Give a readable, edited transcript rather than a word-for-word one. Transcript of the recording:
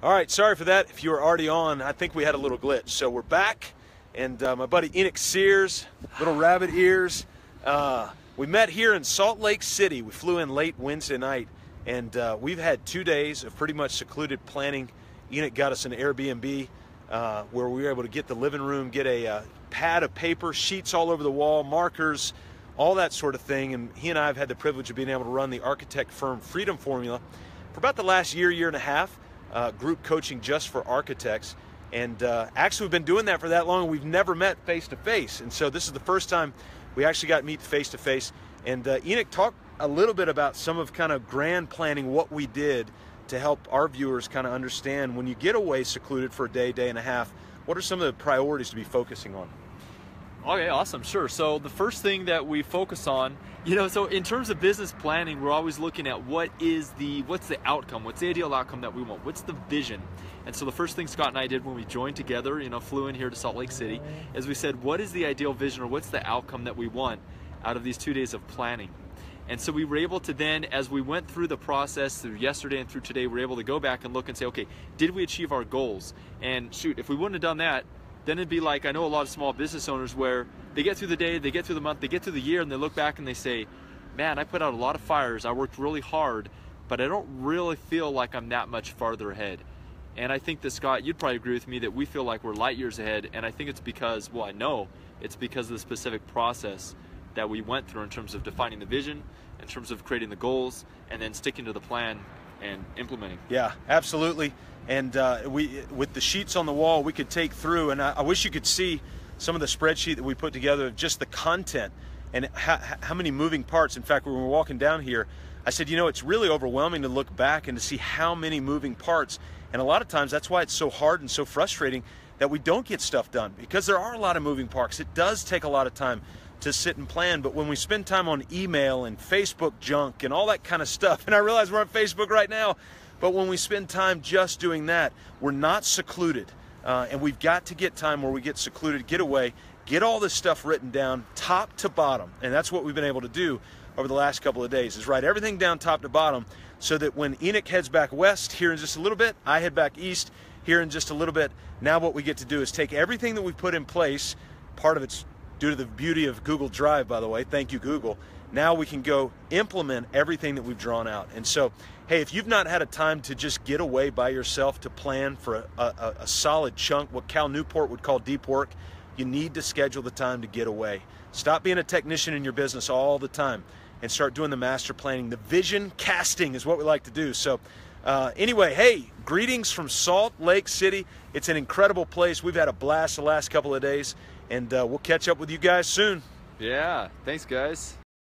All right, sorry for that. If you were already on, I think we had a little glitch. So we're back, and my buddy Enoch Sears, Little Rabbit Ears, we met here in Salt Lake City. We flew in late Wednesday night, and we've had 2 days of pretty much secluded planning. Enoch got us an Airbnb where we were able to get the living room, get a pad of paper, sheets all over the wall, markers, all that sort of thing. And he and I have had the privilege of being able to run the architect firm Freedom Formula for about the last year and a half. Group coaching just for architects, and actually we've been doing that for that long. We've never met face to face, and so this is the first time we actually got to meet face to face. And Enoch, talk a little bit about some of kind of grand planning, what we did to help our viewers kind of understand when you get away secluded for a day and a half, what are some of the priorities to be focusing on? Okay, awesome, sure. So the first thing that we focus on, so in terms of business planning, we're always looking at what's the outcome, what's the ideal outcome that we want, what's the vision. And so the first thing Scott and I did when we joined together, flew in here to Salt Lake City, is we said, what is the ideal vision, or what's the outcome that we want out of these 2 days of planning? And so we were able to then, as we went through the process through yesterday and through today, we were able to go back and look and say, okay, did we achieve our goals? And shoot, if we wouldn't have done that, then it'd be like, I know a lot of small business owners where they get through the day, they get through the month, they get through the year, and they look back and they say, man, I put out a lot of fires, I worked really hard, but I don't really feel like I'm that much farther ahead. And I think that, Scott, you'd probably agree with me that we feel like we're light years ahead, and I think it's because, well, I know it's because of the specific process that we went through in terms of defining the vision, in terms of creating the goals, and then sticking to the plan and implementing. Yeah, absolutely. And with the sheets on the wall, we could take through, and I wish you could see some of the spreadsheet that we put together of just the content and how many moving parts. In fact, when we were walking down here, I said, it's really overwhelming to look back and to see how many moving parts. And a lot of times that's why it's so hard and so frustrating that we don't get stuff done, because there are a lot of moving parts. It does take a lot of time to sit and plan, but when we spend time on email and Facebook junk and all that kind of stuff, and I realize we're on Facebook right now, but when we spend time just doing that, we're not secluded. And we've got to get time where we get secluded, get away, get all this stuff written down top to bottom. And that's what we've been able to do over the last couple of days, is write everything down top to bottom, so that when Enoch heads back west here in just a little bit, I head back east here in just a little bit. Now what we get to do is take everything that we've put in place. Part of it's due to the beauty of Google Drive, by the way. Thank you, Google. Now we can go implement everything that we've drawn out. And so, hey, if you've not had a time to just get away by yourself to plan for a solid chunk, what Cal Newport would call deep work, you need to schedule the time to get away. Stop being a technician in your business all the time and start doing the master planning. The vision casting is what we like to do. So anyway, hey, greetings from Salt Lake City. It's an incredible place. We've had a blast the last couple of days, and we'll catch up with you guys soon. Yeah, thanks guys.